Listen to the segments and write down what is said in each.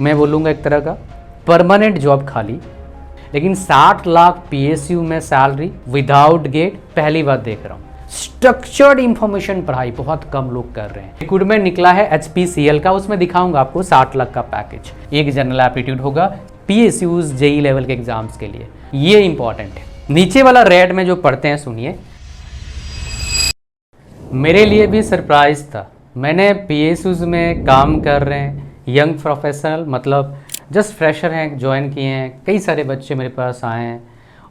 मैं बोलूँगा एक तरह का परमानेंट जॉब खाली, लेकिन 60 लाख पीएसयू में सैलरी विदाउट गेट पहली बार देख रहा हूँ। स्ट्रक्चर्ड इंफॉर्मेशन पढ़ाई बहुत कम लोग कर रहे हैं। रिक्रूटमेंट निकला है HPCL का, उसमें दिखाऊंगा आपको 60 लाख का पैकेज। एक जनरल एप्टीट्यूड होगा पीएसयूज जेई लेवल के एग्जाम्स के लिए, ये इंपॉर्टेंट है। नीचे वाला रेड में जो पढ़ते हैं सुनिए, मेरे लिए भी सरप्राइज था। मैंने पीएसयूज में काम कर रहे हैं यंग प्रोफेशनल, मतलब जस्ट फ्रेशर हैं, ज्वाइन किए हैं। कई सारे बच्चे मेरे पास आए हैं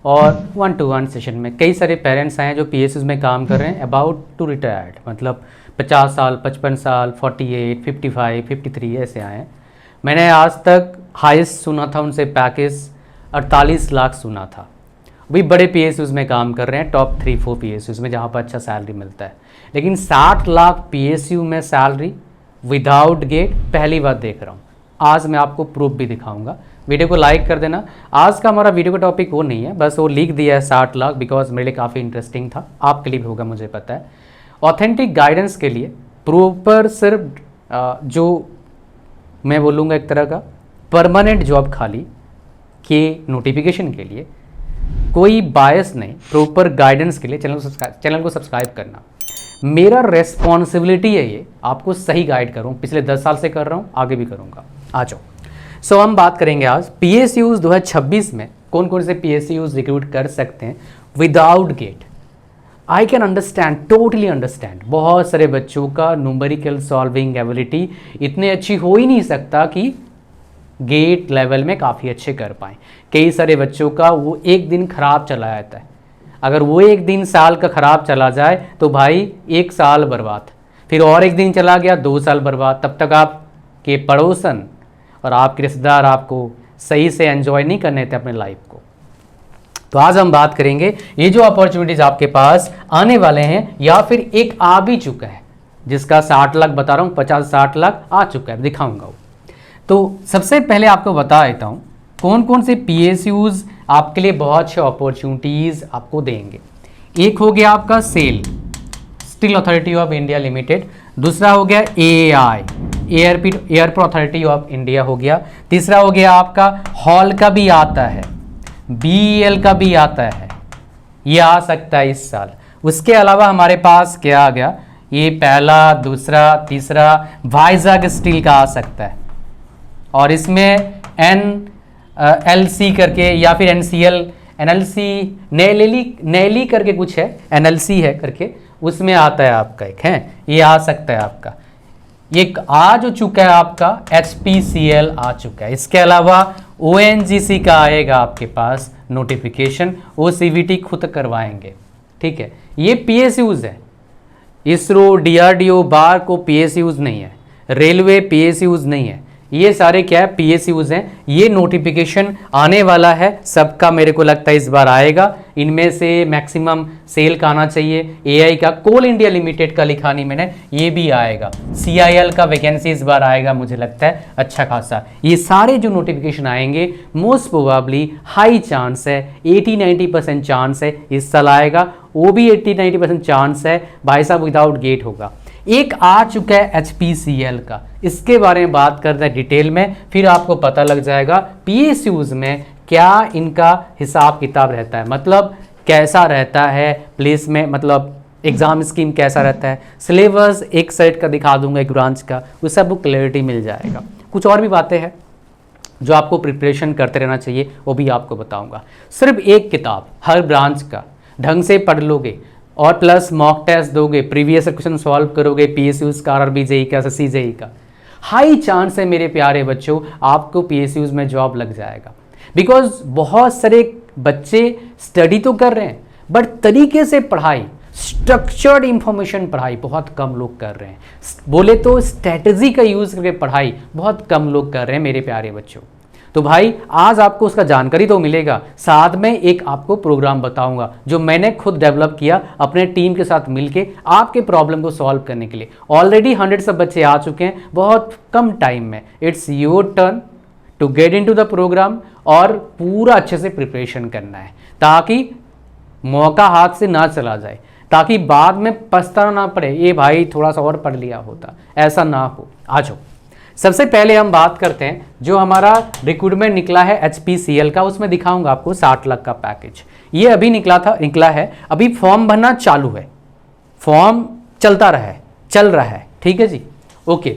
और 1-to-1 सेशन में कई सारे पेरेंट्स आए हैं जो पीएसयूज में काम कर रहे हैं, अबाउट टू रिटायर्ड, मतलब 50 साल, 55 साल, 48, 55, 53 ऐसे आए हैं। मैंने आज तक हाईएस्ट सुना था उनसे पैकेज 48 लाख सुना था। वही बड़े पीएसयूज में काम कर रहे हैं, टॉप 3-4 पीएसयूज में, जहाँ पर अच्छा सैलरी मिलता है। लेकिन 60 लाख पीएसयू में सैलरी विदाउट गेट पहली बार देख रहा हूँ। आज मैं आपको प्रूफ भी दिखाऊंगा। वीडियो को लाइक कर देना। आज का हमारा वीडियो का टॉपिक वो नहीं है, बस वो लिख दिया है 60 लाख बिकॉज मेरे लिए काफ़ी इंटरेस्टिंग था, आपके लिए भी होगा मुझे पता है। ऑथेंटिक गाइडेंस के लिए प्रॉपर सिर्फ जो मैं बोलूँगा एक तरह का परमानेंट जॉब खाली के नोटिफिकेशन के लिए, कोई बायस नहीं, प्रॉपर गाइडेंस के लिए चैनल को सब्सक्राइब करना मेरा रेस्पॉन्सिबिलिटी है। ये आपको सही गाइड करूँ, पिछले 10 साल से कर रहा हूँ, आगे भी करूँगा। आ जाओ। सो हम बात करेंगे आज पीएसयूज 2026 में कौन कौन से पीएसयूज रिक्रूट कर सकते हैं without GATE. I can understand, totally understand, बहुत सारे बच्चों का न्यूमेरिकल सॉल्विंग एबिलिटी इतने अच्छी हो ही नहीं सकता कि गेट लेवल में काफ़ी अच्छे कर पाएँ। कई सारे बच्चों का वो एक दिन खराब चला जाता है। अगर वो एक दिन साल का ख़राब चला जाए तो भाई 1 साल बर्बाद, फिर और एक दिन चला गया 2 साल बर्बाद। तब तक आपके पड़ोसन और आपके रिश्तेदार आपको सही से एंजॉय नहीं करने थे अपने लाइफ को। तो आज हम बात करेंगे ये जो अपॉर्चुनिटीज़ आपके पास आने वाले हैं या फिर एक आ भी चुका है, जिसका 60 लाख बता रहा हूँ, 50-60 लाख आ चुका है, दिखाऊंगा वो। तो सबसे पहले आपको बता देता हूँ कौन कौन से पीएसयूज आपके लिए बहुत अच्छे अपॉर्चुनिटीज़ आपको देंगे। एक हो गया आपका SAIL, steel authority of India limited. दूसरा हो गया AI, airport authority of India हो गया। तीसरा हो गया आपका हॉल का भी आता है, बीईएल का भी आता है, ये आ सकता है इस साल। उसके अलावा हमारे पास क्या आ गया, ये पहला, दूसरा, तीसरा वाइजाग स्टील का आ सकता है, और इसमें NLC करके या फिर NCL, NLC नैली करके कुछ है, NLC है करके, उसमें आता है आपका एक है, ये आ सकता है आपका। एक आ जो चुका है आपका HPCL आ चुका है। इसके अलावा ONGC का आएगा आपके पास नोटिफिकेशन, वो CVT खुद करवाएंगे, ठीक है। ये PSUs है, इसरो, DRDO, बार को PSUs नहीं है, रेलवे PSUs नहीं है, ये सारे क्या है पीएसयूज हैं। ये नोटिफिकेशन आने वाला है, सबका मेरे को लगता है इस बार आएगा। इनमें से मैक्सिमम सेल का आना चाहिए, एआई का, कोल इंडिया लिमिटेड का लिखा नहीं मैंने, ये भी आएगा। CIL का वैकेंसी इस बार आएगा मुझे लगता है अच्छा खासा। ये सारे जो नोटिफिकेशन आएंगे मोस्ट प्रोबेबली हाई चांस है, 80-90% चांस है इस साल आएगा। वो भी 80-90% चांस है भाई साहब विदाउट गेट होगा। एक आ चुका है HPCL का, इसके बारे में बात करते हैं डिटेल में, फिर आपको पता लग जाएगा पीएसयूज में क्या इनका हिसाब किताब रहता है, मतलब कैसा रहता है प्लेस में, मतलब एग्जाम स्कीम कैसा रहता है। सिलेबस एक सेट का दिखा दूंगा, एक ब्रांच का, उस सब क्लैरिटी मिल जाएगा। कुछ और भी बातें हैं जो आपको प्रिपरेशन करते रहना चाहिए, वो भी आपको बताऊंगा। सिर्फ एक किताब हर ब्रांच का ढंग से पढ़ लोगे और प्लस मॉक टेस्ट दोगे, प्रीवियस क्वेश्चन सॉल्व करोगे, पीएसयूज का, आरआरबी जेई का, एसएससी जेई का, हाई चांस है मेरे प्यारे बच्चों आपको पीएसयूज में जॉब लग जाएगा। बिकॉज बहुत सारे बच्चे स्टडी तो कर रहे हैं बट तरीके से पढ़ाई, स्ट्रक्चर्ड इंफॉर्मेशन पढ़ाई बहुत कम लोग कर रहे हैं। बोले तो स्ट्रेटजी का यूज करके पढ़ाई बहुत कम लोग कर रहे हैं मेरे प्यारे बच्चों। तो भाई आज आपको उसका जानकारी तो मिलेगा, साथ में एक आपको प्रोग्राम बताऊंगा जो मैंने खुद डेवलप किया अपने टीम के साथ मिलके आपके प्रॉब्लम को सॉल्व करने के लिए। ऑलरेडी 100 बच्चे आ चुके हैं बहुत कम टाइम में। It's your turn to get into the programme और पूरा अच्छे से प्रिपरेशन करना है ताकि मौका हाथ से ना चला जाए, ताकि बाद में पछताना ना पड़े, ये भाई थोड़ा सा और पढ़ लिया होता, ऐसा ना हो। आ जाओ। सबसे पहले हम बात करते हैं जो हमारा रिक्रूटमेंट निकला है HPCL का, उसमें दिखाऊंगा आपको 60 लाख का पैकेज। ये अभी निकला है, अभी फॉर्म भरना चालू है, फॉर्म चल रहा है, ठीक है जी। ओके,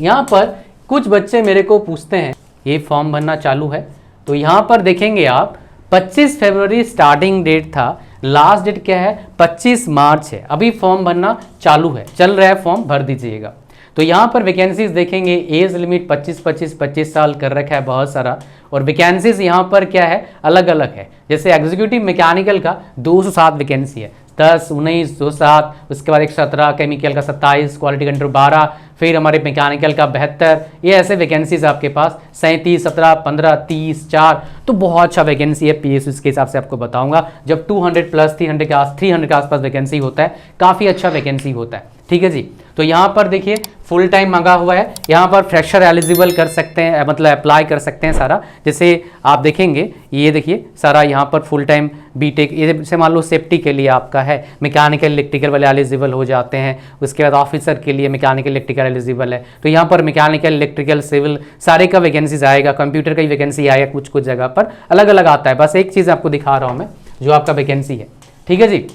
यहाँ पर कुछ बच्चे मेरे को पूछते हैं ये फॉर्म भरना चालू है, तो यहाँ पर देखेंगे आप 25 फरवरी स्टार्टिंग डेट था, लास्ट डेट क्या है 25 मार्च है। अभी फॉर्म भरना चालू है, चल रहा है, फॉर्म भर दीजिएगा। तो यहाँ पर वैकेंसीज देखेंगे, एज लिमिट 25 साल कर रखा है बहुत सारा, और वैकेंसीज यहाँ पर क्या है अलग अलग है। जैसे एग्जीक्यूटिव मैकेनिकल का 207 वैकेंसी है, 10, 19, 207, उसके बाद 117, केमिकल का 27, क्वालिटी कंट्रोल 12, फिर हमारे मैकेनिकल का 72, ये ऐसे वैकेंसीज आपके पास 37, 17, 15, 30, 4, तो बहुत अच्छा वैकेंसी है। PSU के हिसाब से आपको बताऊंगा, जब 200 प्लस 300 के आसपास वैकेंसी होता है, काफ़ी अच्छा वैकेंसी होता है, ठीक है जी। तो यहाँ पर देखिए फुल टाइम मांगा हुआ है, यहाँ पर फ्रेशर एलिजिबल कर सकते हैं, मतलब अप्लाई कर सकते हैं सारा। जैसे आप देखेंगे, ये देखिए सारा यहाँ पर फुल टाइम बीटेक, ये जैसे मान लो सेफ्टी के लिए आपका है, मैकेनिकल इलेक्ट्रिकल वाले एलिजिबल हो जाते हैं, उसके बाद ऑफिसर के लिए मैकेनिकल इलेक्ट्रिकल एलिजिबल है, तो यहाँ पर मैकेनिकल इलेक्ट्रिकल सिविल सारे का वैकेंसीज आएगा, कंप्यूटर का ही वैकेंसी आएगा, कुछ कुछ जगह पर अलग अलग आता है। बस एक चीज़ आपको दिखा रहा हूँ मैं, जो आपका वैकेंसी है, ठीक है जी।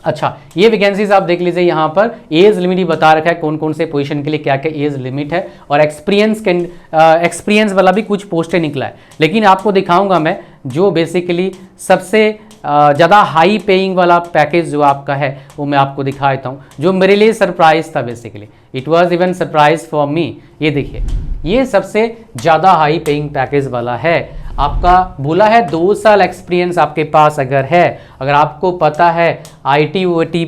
अच्छा, ये वैकेंसीज आप देख लीजिए, यहाँ पर एज लिमिट ही बता रखा है कौन कौन से पोजीशन के लिए क्या क्या एज लिमिट है, और एक्सपीरियंस वाला भी कुछ पोस्टें निकला है। लेकिन आपको दिखाऊंगा मैं जो बेसिकली सबसे ज़्यादा हाई पेइंग वाला पैकेज जो आपका है, वो मैं आपको दिखा देता हूँ, जो मेरे लिए सरप्राइज था। Basically it was even surprise for me. ये देखिए, ये सबसे ज़्यादा हाई पेइंग पैकेज वाला है। आपका बोला है 2 साल एक्सपीरियंस आपके पास अगर है, अगर आपको पता है IT OT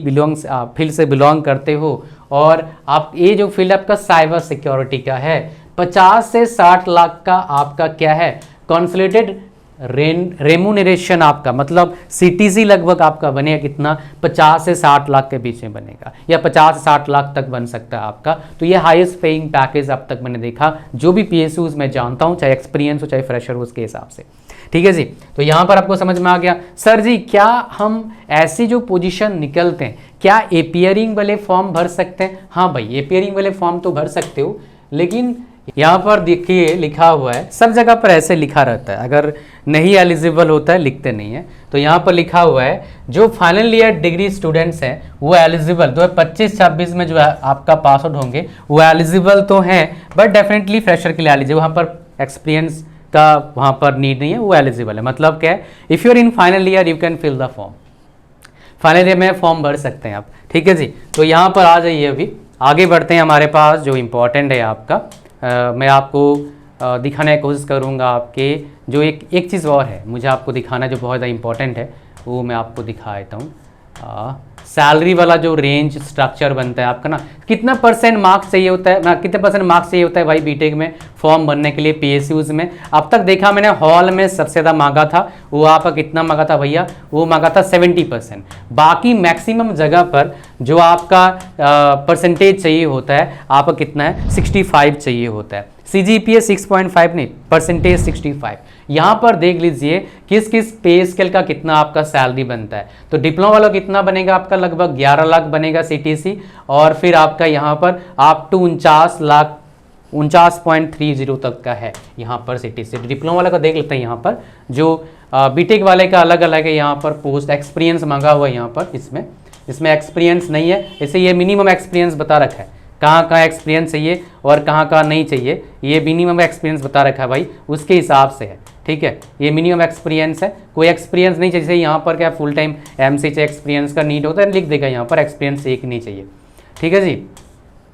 फील्ड से बिलोंग करते हो, और आप ये जो फील्ड आपका साइबर सिक्योरिटी का है, 50 से 60 लाख का आपका क्या है कंसोलिडेटेड रेमुनरेशन आपका, मतलब CTC लगभग आपका बनेगा कितना, 50 से 60 लाख के बीच में बनेगा, या 50 से 60 लाख तक बन सकता है आपका। तो ये हाईएस्ट पेइंग पैकेज अब तक मैंने देखा, जो भी PSUs मैं जानता हूँ, चाहे एक्सपीरियंस हो चाहे फ्रेशर हो, उसके हिसाब से, ठीक है जी। तो यहाँ पर आपको समझ में आ गया। सर जी, क्या हम ऐसी जो पोजीशन निकलते हैं, क्या एपियरिंग वाले फॉर्म भर सकते हैं? हाँ भाई, एपियरिंग वाले फॉर्म तो भर सकते हो, लेकिन यहाँ पर देखिए लिखा हुआ है, सब जगह पर ऐसे लिखा रहता है, अगर नहीं एलिजिबल होता है लिखते नहीं है। तो यहाँ पर लिखा हुआ है जो फाइनल ईयर डिग्री स्टूडेंट्स हैं वो एलिजिबल, तो 25-26 में जो है आपका पास आउट होंगे वो एलिजिबल तो हैं, बट डेफिनेटली फ्रेशर के लिए एलिजिबल, वहाँ पर एक्सपीरियंस का वहाँ पर नीड नहीं है, वो एलिजिबल है। मतलब क्या है, if you are in final year you can fill the form, final year में फॉर्म भर सकते हैं आप, ठीक है जी। तो यहाँ पर आ जाइए, अभी आगे बढ़ते हैं। हमारे पास जो इम्पोर्टेंट है आपका, मैं आपको दिखाने की कोशिश करूँगा आपके, जो एक चीज़ और है मुझे आपको दिखाना जो बहुत ज़्यादा इंपॉर्टेंट है, वो मैं आपको दिखा देता हूँ। सैलरी वाला जो रेंज स्ट्रक्चर बनता है आपका ना, कितना % मार्क्स चाहिए होता है ना, कितने % मार्क्स चाहिए होता है भाई बीटेक में फॉर्म भरने के लिए PSUs में? अब तक देखा मैंने हॉल में सबसे ज़्यादा मांगा था, वो आपका कितना मांगा था भैया, वो मांगा था 70%। बाकी मैक्सिमम जगह पर जो आपका परसेंटेज चाहिए होता है आपका कितना है, 65 चाहिए होता है। CGPA 6.5 नहीं, परसेंटेज 65। यहाँ पर देख लीजिए किस किस पे स्केल का कितना आपका सैलरी बनता है। तो डिप्लोमा वाला कितना बनेगा आपका, लगभग 11 लाख बनेगा CTC, और फिर आपका यहाँ पर आप टू 49.30 तक का है यहाँ पर CTC। डिप्लोमा वाला का देख लेते हैं, यहाँ पर जो बीटेक वाले का अलग अलग है, यहाँ पर पोस्ट एक्सपीरियंस मांगा हुआ है, यहाँ पर इसमें एक्सपीरियंस नहीं है, इसे ये मिनिमम एक्सपीरियंस बता रखा है, कहाँ कहाँ एक्सपीरियंस चाहिए और कहाँ कहाँ नहीं चाहिए, ये मिनिमम एक्सपीरियंस बता रखा है भाई, उसके हिसाब से है, ठीक है। ये मिनिमम एक्सपीरियंस है, कोई एक्सपीरियंस नहीं चाहिए। जैसे यहाँ पर क्या फुल टाइम MC से एक्सपीरियंस का नीड होता है, लिख देगा यहाँ पर एक्सपीरियंस एक नहीं चाहिए, ठीक है जी।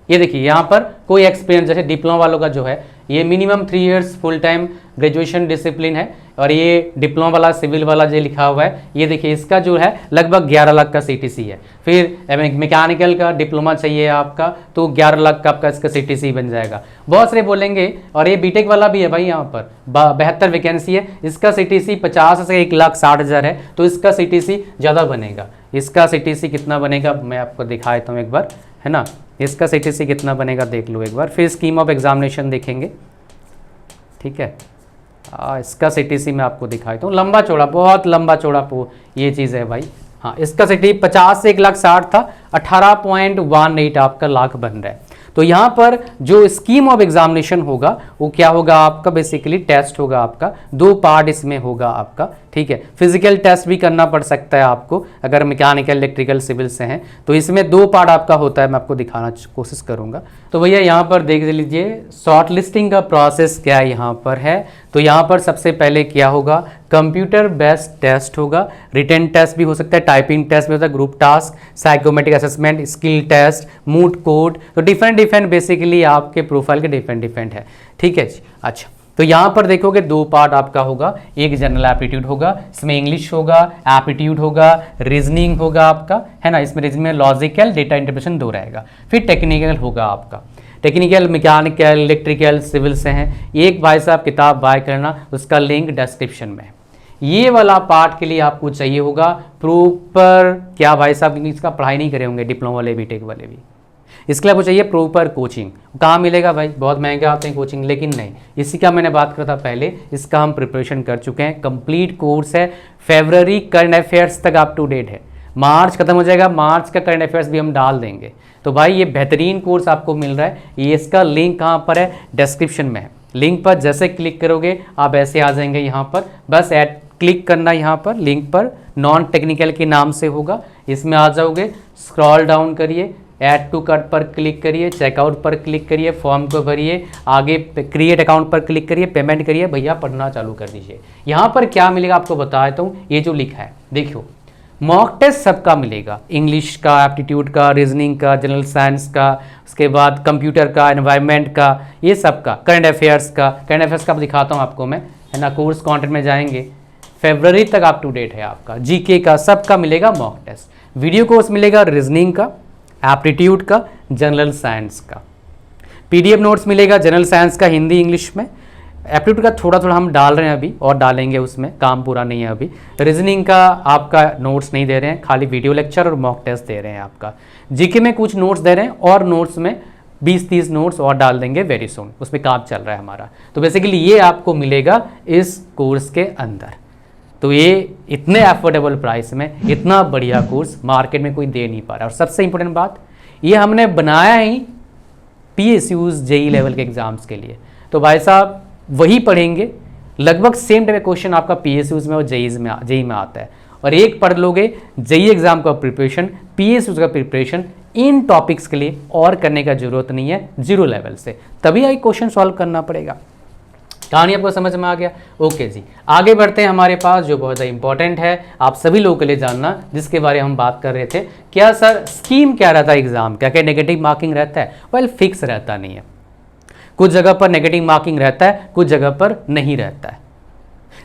ये देखिए यहाँ पर कोई एक्सपीरियंस, जैसे डिप्लोमा वालों का जो है ये minimum 3 years full time graduation discipline है, और ये डिप्लोमा वाला सिविल वाला जो लिखा हुआ है, ये देखिए इसका जो है लगभग 11 लाख का CTC है। फिर मैकेनिकल का डिप्लोमा चाहिए आपका, तो 11 लाख का आपका इसका CTC बन जाएगा। बहुत सारे बोलेंगे, और ये बीटेक वाला भी है भाई, यहाँ पर 72 वैकेंसी है, इसका CTC 50 से 1,60,000 है, तो इसका CTC ज़्यादा बनेगा। इसका CTC कितना बनेगा मैं आपको दिखा देता हूँ एक बार, है ना, इसका CTC कितना बनेगा देख लो एक बार। फिर स्कीम ऑफ एग्जामिनेशन देखेंगे, ठीक है। इसका CTC मैं आपको दिखाता हूँ, लंबा चौड़ा, बहुत लंबा चौड़ा ये चीज़ है भाई। हाँ, इसका CTC 50 से 1,60,000 था, 18.18 आपका लाख बन रहा है। तो यहाँ पर जो स्कीम ऑफ एग्जामिनेशन होगा वो क्या होगा आपका, बेसिकली टेस्ट होगा आपका, 2 पार्ट इसमें होगा आपका, ठीक है। फिजिकल टेस्ट भी करना पड़ सकता है आपको अगर मैकेनिकल, इलेक्ट्रिकल, सिविल से हैं, तो इसमें 2 पार्ट आपका होता है, मैं आपको दिखाना कोशिश करूंगा। तो भैया यहाँ पर देख लीजिए शॉर्ट लिस्टिंग का प्रोसेस क्या यहाँ पर है। तो यहाँ पर सबसे पहले क्या होगा, कंप्यूटर बेस्ड टेस्ट होगा, रिटन टेस्ट भी हो सकता है, टाइपिंग टेस्ट भी होता है, group task, psychometric assessment, skill test, mood code, तो डिफरेंट बेसिकली आपके प्रोफाइल के डिफरेंट है, ठीक है जी। अच्छा, तो यहाँ पर देखोगे 2 पार्ट आपका होगा, एक जनरल एप्टीट्यूड होगा, इसमें इंग्लिश होगा, एप्टीट्यूड होगा, रीजनिंग होगा आपका, है ना, इसमें रीजनिंग में लॉजिकल, डेटा इंटरप्रिटेशन 2 रहेगा, फिर टेक्निकल होगा आपका, टेक्निकल, मैकेनिकल, इलेक्ट्रिकल, सिविल से हैं। एक भाई साहब किताब बाय करना, उसका लिंक डिस्क्रिप्शन में। ये वाला पार्ट के लिए आपको चाहिए होगा प्रॉपर, क्या भाई साहब इसका पढ़ाई नहीं करे होंगे डिप्लोमा वाले, बीटेक वाले भी, इसके लिए आपको चाहिए प्रॉपर कोचिंग। कहाँ मिलेगा भाई, बहुत महंगे आते हैं कोचिंग, लेकिन नहीं, इसी का मैंने बात करा था पहले, इसका हम प्रिपरेशन कर चुके हैं, कंप्लीट कोर्स है, फरवरी करंट अफेयर्स तक अप टू डेट है, मार्च खत्म हो जाएगा, मार्च का करंट अफेयर्स भी हम डाल देंगे। तो भाई ये बेहतरीन कोर्स आपको मिल रहा है, ये इसका लिंक कहाँ पर है, डिस्क्रिप्शन में है। लिंक पर जैसे क्लिक करोगे आप ऐसे आ जाएंगे यहाँ पर, बस ऐड क्लिक करना यहाँ पर, लिंक पर नॉन टेक्निकल के नाम से होगा, इसमें आ जाओगे, स्क्रॉल डाउन करिए, ऐड टू कार्ट पर क्लिक करिए, चेकआउट पर क्लिक करिए, फॉर्म को भरिए, आगे क्रिएट अकाउंट पर क्लिक करिए, पेमेंट करिए, भैया पढ़ना चालू कर दीजिए। यहाँ पर क्या मिलेगा आपको बता देता हूँ, ये जो लिखा है देखियो, मॉक टेस्ट सबका मिलेगा, इंग्लिश का, एप्टीट्यूड का, रीजनिंग का, जनरल साइंस का, उसके बाद कंप्यूटर का, एनवायरनमेंट का, ये सब का, करंट अफेयर्स का दिखाता हूँ आपको मैं, है ना, कोर्स कंटेंट में जाएंगे, फरवरी तक अप टू डेट है आपका, जीके का सबका मिलेगा मॉक टेस्ट, वीडियो कोर्स मिलेगा रीजनिंग का, एप्टीट्यूड का, जनरल साइंस का, पीडीएफ नोट्स मिलेगा जनरल साइंस का हिंदी इंग्लिश में, एप्टीट्यूड का थोड़ा हम डाल रहे हैं अभी और डालेंगे, उसमें काम पूरा नहीं है अभी, रीजनिंग का आपका नोट्स नहीं दे रहे हैं, खाली वीडियो लेक्चर और मॉक टेस्ट दे रहे हैं आपका, जीके में कुछ नोट्स दे रहे हैं और नोट्स में 20-30 नोट्स और डाल देंगे वेरी सून, उसमें काम चल रहा है हमारा। तो बेसिकली ये आपको मिलेगा इस कोर्स के अंदर। तो ये इतने अफोर्डेबल प्राइस में इतना बढ़िया कोर्स मार्केट में कोई दे नहीं पा रहा, और सबसे इंपॉर्टेंट बात, ये हमने बनाया ही PSUs जेई लेवल के एग्जाम्स के लिए। तो भाई साहब वही पढ़ेंगे, लगभग सेम टाइप क्वेश्चन आपका PSUs में और जेई में आता है, और एक पढ़ लोगे जेई एग्जाम का प्रिपरेशन, PSUs का प्रिपरेशन, इन टॉपिक्स के लिए और करने का जरूरत नहीं है, 0 लेवल से, तभी आई क्वेश्चन सॉल्व करना पड़ेगा। कहानी आपको समझ में आ गया? ओके जी, आगे बढ़ते हैं हमारे पास जो बहुत ज़्यादा इंपॉर्टेंट है आप सभी लोगों के लिए जानना, जिसके बारे में हम बात कर रहे थे। क्या सर स्कीम क्या रहता है एग्जाम, क्या क्या नेगेटिव मार्किंग रहता है? वेल फिक्स रहता नहीं है, कुछ जगह पर नेगेटिव मार्किंग रहता है, कुछ जगह पर नहीं रहता है।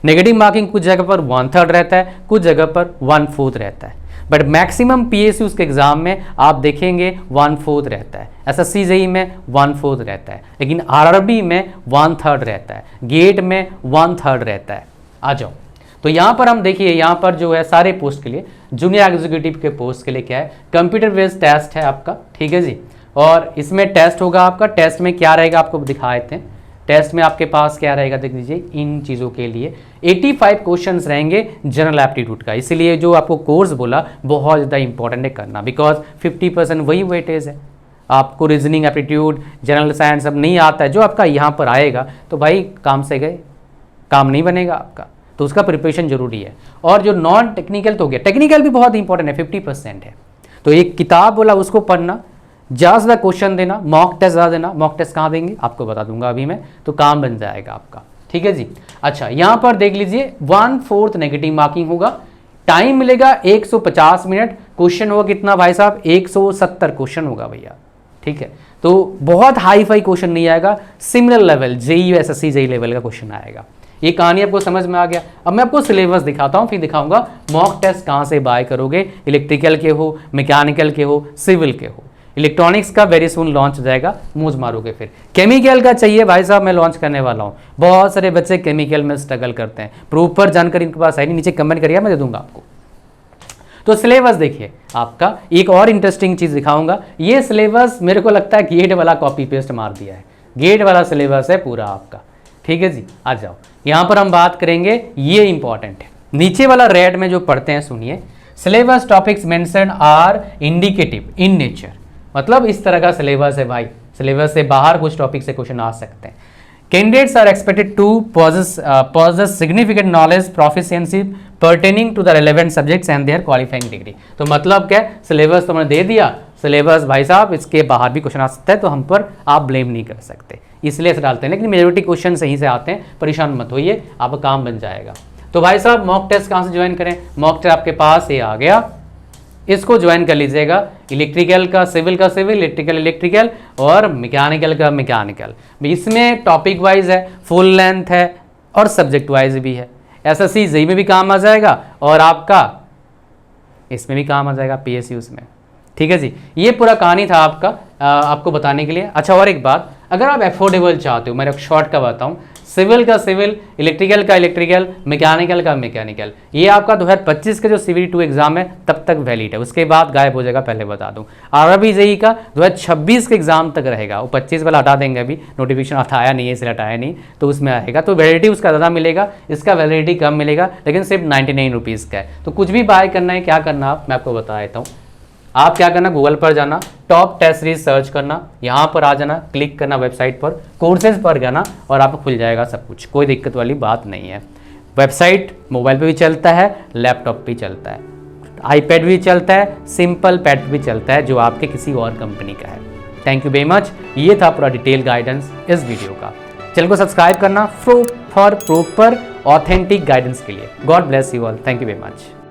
नेगेटिव मार्किंग कुछ जगह पर 1/3 रहता है, कुछ जगह पर 1/4 रहता है, बट मैक्सिमम PSUs के एग्जाम में आप देखेंगे 1/4 रहता है, SSC जेई में 1/4 रहता है, लेकिन RRB में 1/3 रहता है, गेट में 1/3 रहता है। आ जाओ, तो यहाँ पर हम देखिए, यहाँ पर जो है सारे पोस्ट के लिए, जूनियर एग्जीक्यूटिव के पोस्ट के लिए क्या है, कंप्यूटर बेस्ड टेस्ट है आपका, ठीक है जी। और इसमें टेस्ट होगा आपका, टेस्ट में क्या रहेगा आपको दिखा देते हैं। टेस्ट में आपके पास क्या रहेगा देख लीजिए, इन चीज़ों के लिए 85 क्वेश्चंस रहेंगे जनरल एप्टीट्यूड का, इसलिए जो आपको कोर्स बोला बहुत ज़्यादा इंपॉर्टेंट है करना, बिकॉज 50% वही वेटेज है। आपको रीजनिंग, एप्टीट्यूड, जनरल साइंस अब नहीं आता है, जो आपका यहाँ पर आएगा तो भाई काम से गए, काम नहीं बनेगा आपका, तो उसका प्रिपरेशन जरूरी है। और जो नॉन टेक्निकल तो हो गया, टेक्निकल भी बहुत इंपॉर्टेंट है, 50% है। तो एक किताब बोला उसको पढ़ना, ज़्यादा से ज़्यादा क्वेश्चन देना, मॉक टेस्ट ज़्यादा देना। मॉक टेस्ट कहाँ देंगे आपको बता दूंगा अभी मैं, तो काम बन जाएगा आपका, ठीक है जी। अच्छा, यहाँ पर देख लीजिए 1/4 नेगेटिव मार्किंग होगा, टाइम मिलेगा 150 मिनट, क्वेश्चन होगा कितना भाई साहब, 170 क्वेश्चन होगा भैया, ठीक है। तो बहुत हाई फाई क्वेश्चन नहीं आएगा, similar level JE SSC JE level का क्वेश्चन आएगा। ये कहानी आपको समझ में आ गया। अब मैं आपको सिलेबस दिखाता हूँ, फिर दिखाऊंगा मॉक टेस्ट कहाँ से बाय करोगे, इलेक्ट्रिकल के हो, मैकेनिकल के हो, सिविल के हो। इलेक्ट्रॉनिक्स का वेरी सून लॉन्च हो जाएगा, मौज मारोगे। फिर केमिकल का चाहिए भाई साहब, मैं लॉन्च करने वाला हूँ। बहुत सारे बच्चे केमिकल में स्ट्रगल करते हैं, प्रॉपर जानकारी इनके पास है नहीं, नीचे कमेंट करिए, मैं दे दूंगा आपको। तो सिलेबस देखिए आपका, एक और इंटरेस्टिंग चीज दिखाऊंगा। ये सिलेबस मेरे को लगता है गेट वाला कॉपी पेस्ट मार दिया है, गेट वाला सिलेबस है पूरा आपका, ठीक है जी। आ जाओ, यहाँ पर हम बात करेंगे, ये इंपॉर्टेंट है। नीचे वाला रेड में जो पढ़ते हैं सुनिए, syllabus topics mention are indicative in nature, मतलब इस तरह का सिलेबस है भाई। सिलेबस से बाहर कुछ टॉपिक से क्वेश्चन आ सकते हैं। Candidates are expected to possess significant knowledge proficiency pertaining to the relevant subjects and their qualifying degree। तो मतलब क्या, सिलेबस तो मैंने दे दिया, सिलेबस भाई साहब इसके बाहर भी क्वेश्चन आ सकता है, तो हम पर आप ब्लेम नहीं कर सकते, इसलिए ऐसे डालते हैं। लेकिन मेजोरिटी क्वेश्चन सही से आते हैं, परेशान मत होइए, आपका काम बन जाएगा। तो भाई साहब मॉक टेस्ट कहाँ से ज्वाइन करें? मॉक टेस्ट आपके पास ये आ गया, इसको ज्वाइन कर लीजिएगा। इलेक्ट्रिकल का सिविल, इलेक्ट्रिकल और मैकेनिकल का मैकेनिकल। इसमें टॉपिक वाइज है, फुल लेंथ है और सब्जेक्ट वाइज भी है। एसएससी जेईई में भी काम आ जाएगा और आपका इसमें भी काम आ जाएगा, पीएसयूज में। ठीक है जी, ये पूरा कहानी था आपका आपको बताने के लिए। अच्छा, और एक बात, अगर आप एफोर्डेबल चाहते हो, मैं एक शॉर्ट का बताऊं, सिविल का सिविल, इलेक्ट्रिकल का इलेक्ट्रिकल, मैकेनिकल का मैकेनिकल, ये आपका 2025 का जो CVT 2 एग्जाम है तब तक वैलिड है, उसके बाद गायब हो जाएगा, पहले बता दूं। और अभी जेईई का 2026 के एग्जाम तक रहेगा, वो 25 वाला हटा देंगे, अभी नोटिफिकेशन हटाया नहीं है, इसलिए हटाया नहीं, तो उसमें आएगा, तो वैलिडिटी उसका ज़्यादा मिलेगा, इसका वैलिडिटी कम मिलेगा, लेकिन सिर्फ 99 रुपीज़ का है। तो कुछ भी बाय करना है, क्या करना आप, मैं आपको बता देता हूँ। आप क्या करना, गूगल पर जाना, टॉप टेस्ट सीरीज सर्च करना, यहाँ पर आ जाना, क्लिक करना वेबसाइट पर, कोर्सेज पर जाना और आपको खुल जाएगा सब कुछ, कोई दिक्कत वाली बात नहीं है। वेबसाइट मोबाइल पे भी चलता है, लैपटॉप पे चलता है, आईपैड भी चलता है, सिंपल पैड भी चलता है, जो आपके किसी और कंपनी का है। Thank you very much. ये था पूरा डिटेल गाइडेंस इस वीडियो का। चैनल को सब्सक्राइब करना फॉर प्रॉपर ऑथेंटिक गाइडेंस के लिए। God bless you all. Thank you very much.